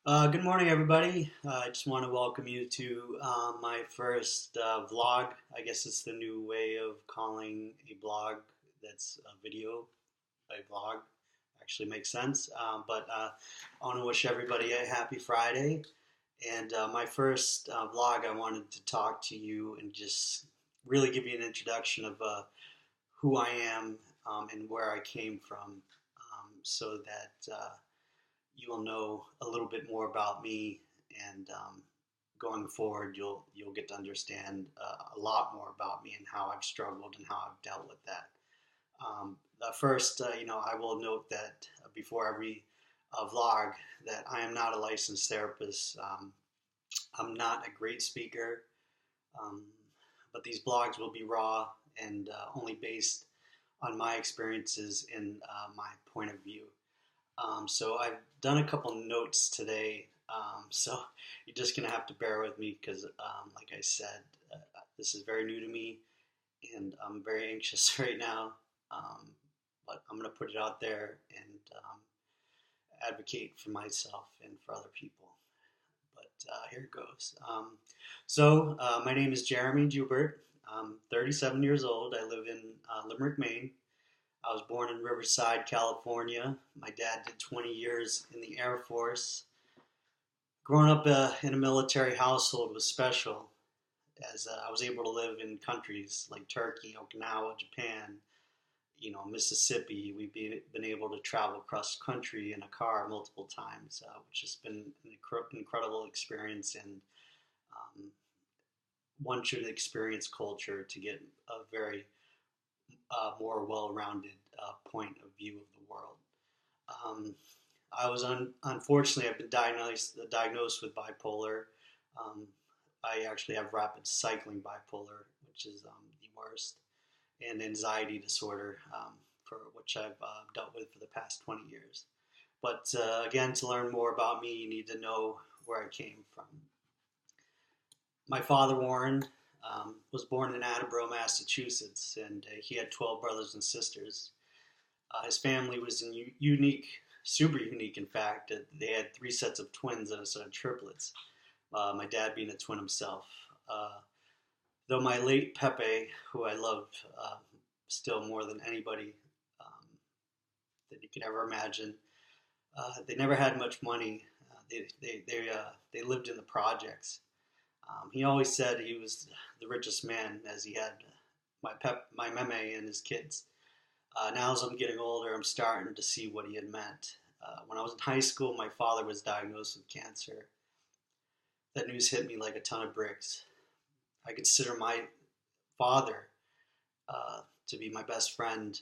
Good morning, everybody. I just want to welcome you to my first vlog. I guess it's the new way of calling a blog that's a video, a vlog. Actually makes sense. But I want to wish everybody a happy Friday. And my first vlog, I wanted to talk to you and just really give you an introduction of who I am and where I came from so that you will know a little bit more about me, and going forward, you'll get to understand a lot more about me and how I've struggled and how I've dealt with that. First, I will note that before every vlog, that I am not a licensed therapist. I'm not a great speaker, um, but these blogs will be raw and only based on my experiences and my point of view. So I've done a couple notes today. So you're just gonna have to bear with me because, like I said, this is very new to me, and I'm very anxious right now. Um, but I'm gonna put it out there and advocate for myself and for other people. But here it goes. My name is Jeremy Jubert. I'm 37 years old. I live in Limerick, Maine. I was born in Riverside, California. My dad did 20 years in the Air Force. Growing up in a military household was special, as I was able to live in countries like Turkey, Okinawa, Japan, Mississippi. We've been able to travel across country in a car multiple times, which has been an incredible experience. And um, one should experience culture to get a very more well-rounded point of view of the world. Um, Unfortunately, I've been diagnosed with bipolar. Um, I actually have rapid cycling bipolar, which is the worst, and anxiety disorder, for which I've dealt with for the past 20 years. But again, to learn more about me, you need to know where I came from. My father, Warren, was born in Attleboro, Massachusetts, and he had 12 brothers and sisters. His family was unique, super unique, in fact. They had three sets of twins and a set of triplets, my dad being a twin himself. Though my late Pepe, who I loved still more than anybody that you could ever imagine, they never had much money. They lived in the projects. He always said he was the richest man, as he had my meme and his kids. Now, as I'm getting older, I'm starting to see what he had meant. When I was in high school, my father was diagnosed with cancer. That news hit me like a ton of bricks. I consider my father to be my best friend,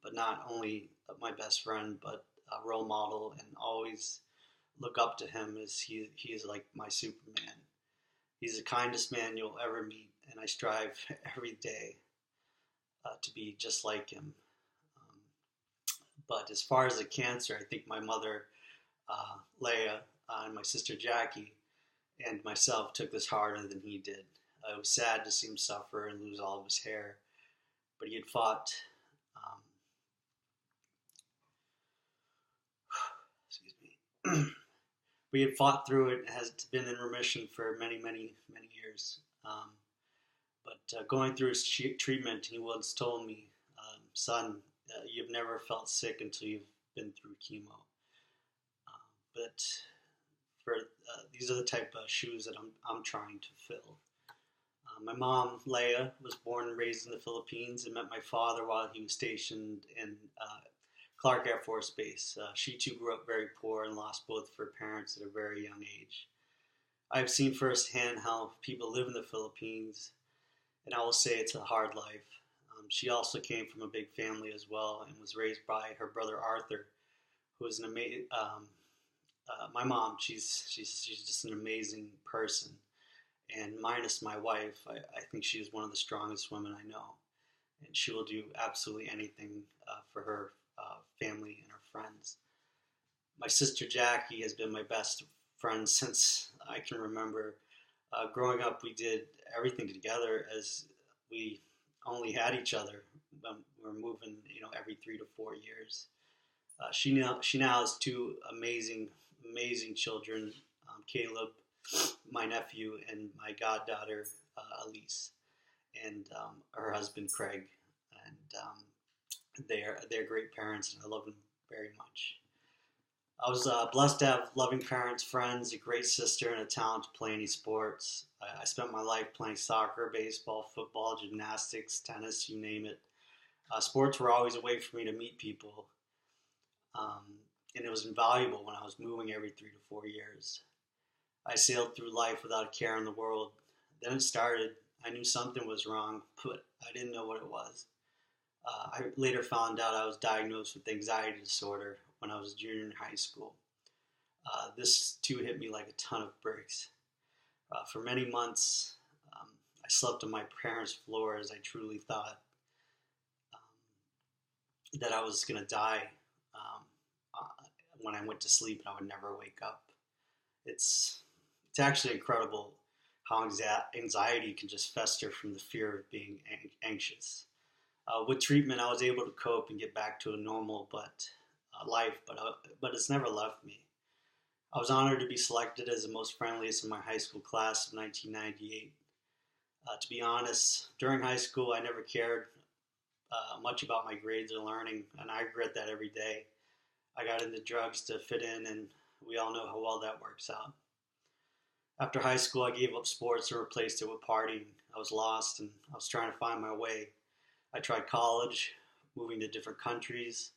but not only my best friend, but a role model, and always look up to him as he is like my Superman. He's the kindest man you'll ever meet, and I strive every day to be just like him. Um, but as far as the cancer, I think my mother, Leah, and my sister Jackie, and myself took this harder than he did. It was sad to see him suffer and lose all of his hair, but he had fought. Um, excuse me. We had fought through it. It has been in remission for many, many, many years. But going through his treatment, he once told me, "Son, you've never felt sick until you've been through chemo." But for these are the type of shoes that I'm trying to fill. My mom, Leah, was born and raised in the Philippines and met my father while he was stationed in Clark Air Force Base. She too grew up very poor and lost both of her parents at a very young age. I've seen firsthand how people live in the Philippines, and I will say it's a hard life. She also came from a big family as well and was raised by her brother Arthur, who is an amazing. My mom, she's just an amazing person, and minus my wife, I think she is one of the strongest women I know, and she will do absolutely anything for her family and her friends. My sister Jackie has been my best friend since I can remember. Growing up, we did everything together as we only had each other. We were moving, every 3 to 4 years. She now has two amazing amazing children, Caleb, my nephew, and my goddaughter, Elise, and her husband, Craig. And they're great parents, and I love them very much. I was blessed to have loving parents, friends, a great sister, and a talent to play any sports. I spent my life playing soccer, baseball, football, gymnastics, tennis, you name it. Sports were always a way for me to meet people, um, and it was invaluable when I was moving every 3 to 4 years. I sailed through life without a care in the world. Then it started. I knew something was wrong, but I didn't know what it was. I later found out I was diagnosed with anxiety disorder when I was a junior in high school. This too hit me like a ton of bricks. For many months, I slept on my parents' floor as I truly thought that I was going to die when I went to sleep and I would never wake up. It's it's actually incredible how anxiety can just fester from the fear of being anxious. With treatment, I was able to cope and get back to a normal life, but it's never left me. I was honored to be selected as the most friendliest in my high school class of 1998. To be honest, during high school, I never cared much about my grades or learning, and I regret that every day. I got into drugs to fit in, and we all know how well that works out. After high school, I gave up sports and replaced it with partying. I was lost, and I was trying to find my way. I tried college, moving to different countries,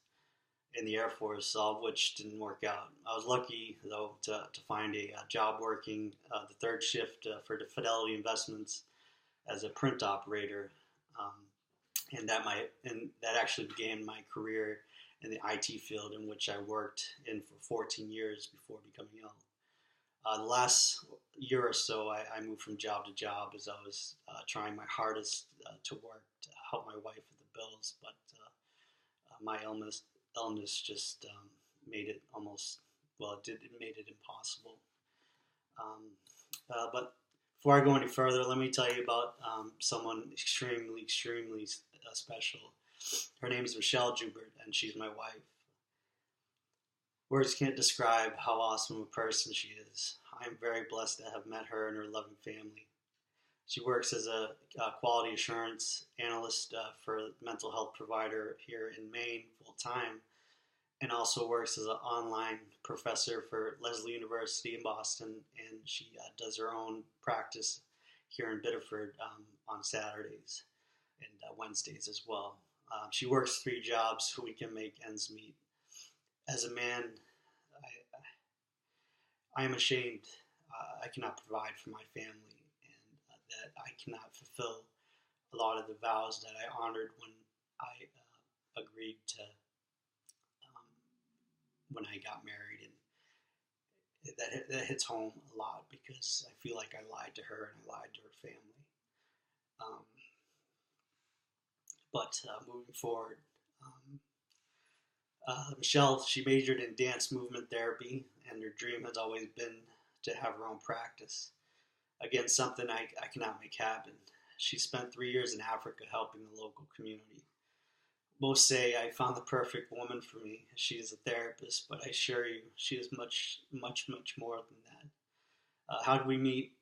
in the Air Force, all of which didn't work out. I was lucky, though, to find a job working the third shift for Fidelity Investments as a print operator, um, and that actually began my career in the IT field, in which I worked in for 14 years before becoming ill. The last year or so, I moved from job to job as I was trying my hardest to work to help my wife with the bills, but my illness just made it almost, well, it made it impossible. Um, but before I go any further, let me tell you about someone extremely special. Her name is Michelle Joubert, and she's my wife. Words can't describe how awesome a person she is. I am very blessed to have met her and her loving family. She works as a quality assurance analyst for a mental health provider here in Maine full time, and also works as an online professor for Lesley University in Boston. And she does her own practice here in Biddeford on Saturdays and Wednesdays as well. She works 3 jobs so we can make ends meet. As a man, I am ashamed I cannot provide for my family, and that I cannot fulfill a lot of the vows that I honored when I agreed to when I got married, and that hits home a lot because I feel like I lied to her and I lied to her family. Um, but moving forward, Michelle, she majored in dance movement therapy, and her dream has always been to have her own practice. Again, something I cannot make happen. She spent 3 years in Africa helping the local community. Most say I found the perfect woman for me. She is a therapist, but I assure you, she is much more than that. How did we meet?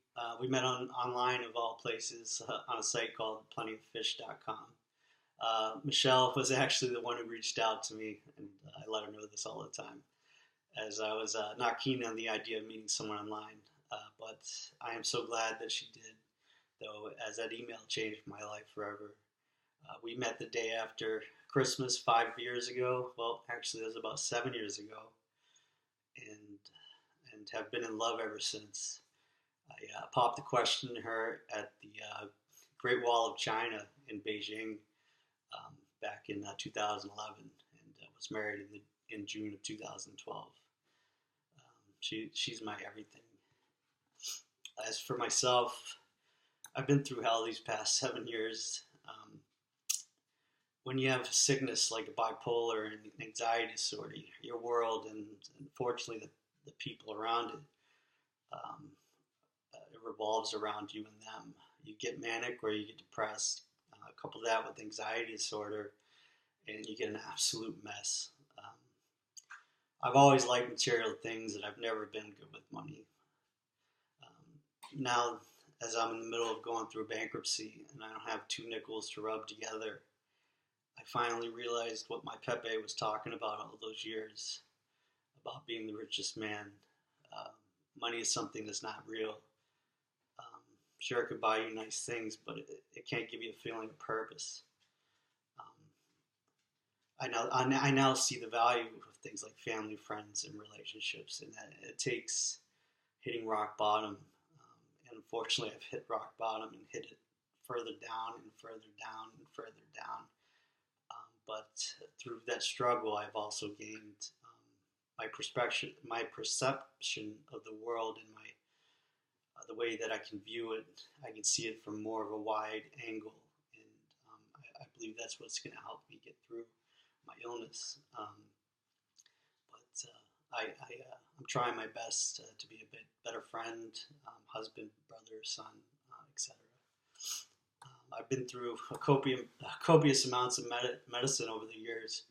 We met online, of all places, on a site called plentyoffish.com. Michelle was actually the one who reached out to me, and I let her know this all the time, as I was not keen on the idea of meeting someone online. But I am so glad that she did, though, as that email changed my life forever. We met the day after Christmas 5 years ago. Well, actually, it was about 7 years ago, and have been in love ever since. I popped the question to her at the Great Wall of China in Beijing back in 2011, and was married in June of 2012. She's my everything. As for myself, I've been through hell these past 7 years. When you have a sickness like a bipolar and anxiety disorder, your world and unfortunately the people around it, it revolves around you and them. You get manic or you get depressed. Couple that with anxiety disorder, and you get an absolute mess. I've always liked material things, and I've never been good with money. Now, as I'm in the middle of going through bankruptcy and I don't have two nickels to rub together, I finally realized what my Pepe was talking about all those years about being the richest man. Uh, Money is something that's not real. Um, sure, it could buy you nice things, but it can't give you a feeling of purpose. Um, I now see the value of things like family, friends, and relationships, and that it takes hitting rock bottom. And unfortunately, I've hit rock bottom and hit it further down and further down and further down. But through that struggle, I've also gained my perception of the world, and my the way that I can view it. I can see it from more of a wide angle, and I believe that's what's going to help me get through my illness. I'm trying my best to be a bit better friend, husband, brother, son, etc. I've been through copious amounts of medicine over the years,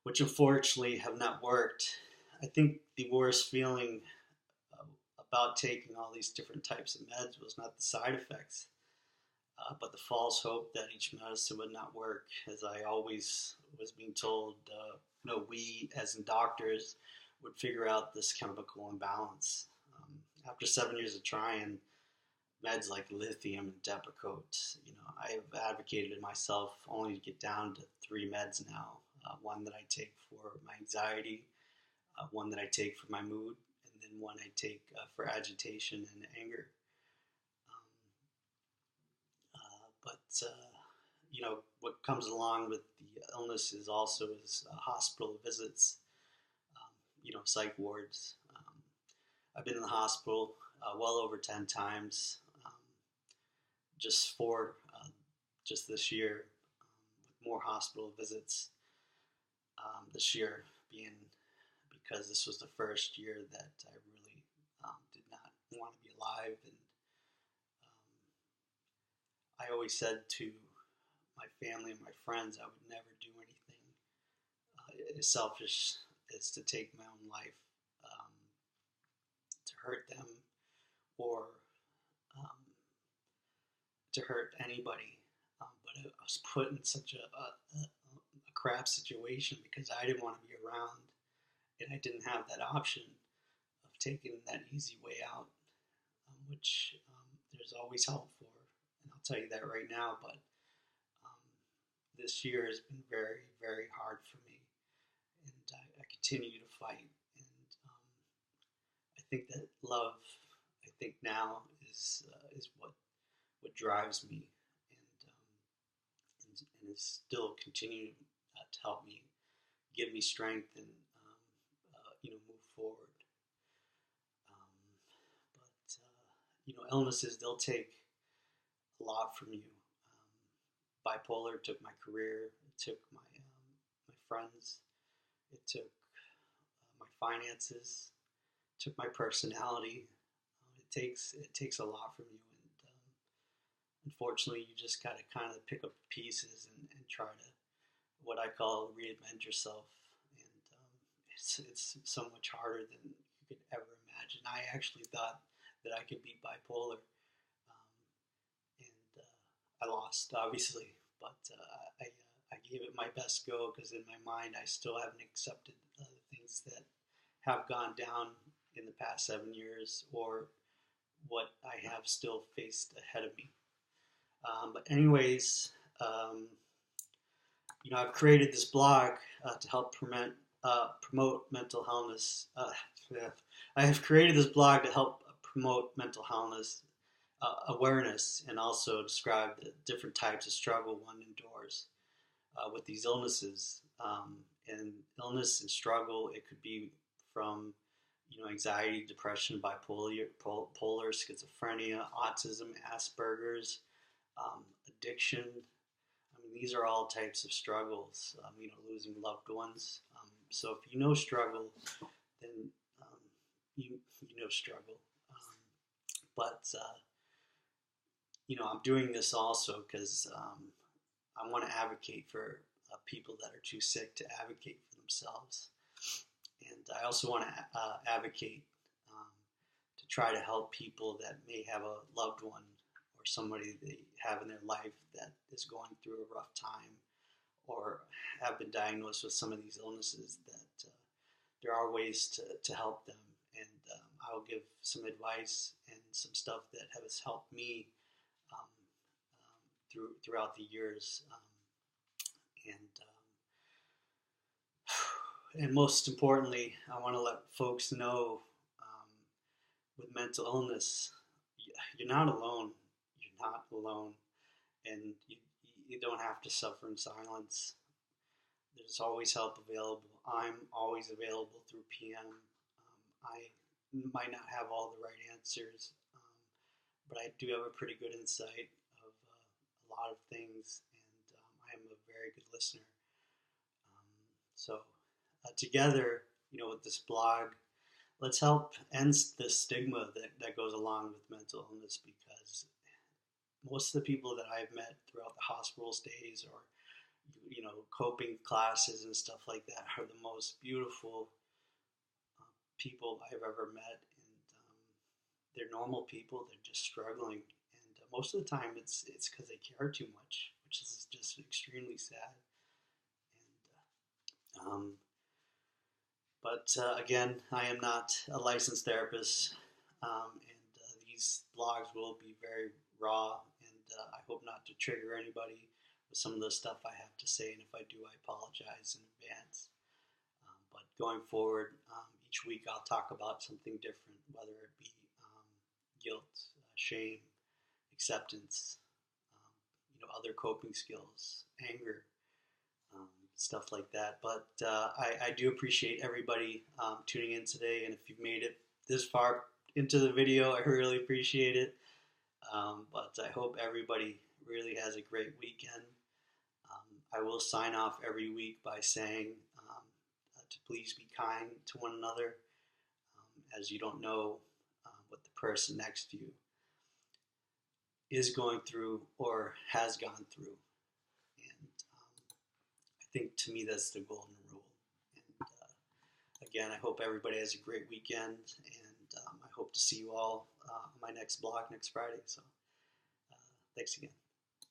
which unfortunately have not worked. I think the worst feeling uh, about taking all these different types of meds was not the side effects, but the false hope that each medicine would not work, as I always was being told, we as in doctors would figure out this chemical imbalance. After 7 years of trying meds like lithium and Depakote, I have advocated myself only to get down to 3 meds now. One that I take for my anxiety, one that I take for my mood, and then one I take for agitation and anger. But what comes along with the illness is also hospital visits, psych wards. I've been in the hospital well over 10 times, just just this year, with more hospital visits this year being because this was the first year that I really did not want to be alive, and I always said to my family and my friends I would never do anything as selfish as to take my own life, to hurt them, or um, to hurt anybody. But I was put in such a crap situation because I didn't want to be around, and I didn't have that option of taking that easy way out, which there's always help for, and I'll tell you that right now. But this year has been very, very hard for me, and I continue to fight. And I think that love, I think now is what drives me, and is still continuing to help me, give me strength, and move forward. Illnesses, they'll take a lot from you. Bipolar took my career, it took my friends, it took my finances, it took my personality. It takes a lot from you, and unfortunately, you just got to kind of pick up the pieces and try to what I call reinvent yourself. And it's so much harder than you could ever imagine. I actually thought that I could beat bipolar, and I lost, obviously, but I gave it my best go because in my mind I still haven't accepted the things that have gone down in the past 7 years, or what I have still faced ahead of me. But anyways, I've created this blog to help promote mental wellness. I have created this blog to help promote mental wellness awareness, and also describe the different types of struggle one endures with these illnesses. And illness and struggle, it could be from anxiety, depression, bipolar, schizophrenia, autism, Asperger's, addiction. I mean, these are all types of struggles. Losing loved ones. So if you know struggle, then you know struggle. But I'm doing this also because I want to advocate for people that are too sick to advocate for themselves. And I also want to advocate to try to help people that may have a loved one or somebody they have in their life that is going through a rough time or have been diagnosed with some of these illnesses, that there are ways to help them. And I'll give some advice and some stuff that has helped me throughout the years. And most importantly, I want to let folks know with mental illness, you're not alone. You're not alone. And you don't have to suffer in silence. There's always help available. I'm always available through PM. I might not have all the right answers, but I do have a pretty good insight of a lot of things, and I am a very good listener. So together, with this blog, let's help end the stigma that goes along with mental illness, because most of the people that I've met throughout the hospital stays or coping classes and stuff like that are the most beautiful people I've ever met, and they're normal people. They're just struggling, and most of the time it's because they care too much, which is just extremely sad. And but again, I am not a licensed therapist, and these blogs will be very raw, and I hope not to trigger anybody with some of the stuff I have to say, and if I do, I apologize in advance. But going forward, each week I'll talk about something different, whether it be guilt, shame, acceptance, other coping skills, anger, stuff like that. But I do appreciate everybody tuning in today, and if you've made it this far into the video, I really appreciate it. But I hope everybody really has a great weekend. I will sign off every week by saying to please be kind to one another, as you don't know what the person next to you is going through or has gone through. And I think, to me, that's the golden rule. And again, I hope everybody has a great weekend, and I hope to see you all on my next blog next Friday. So thanks again.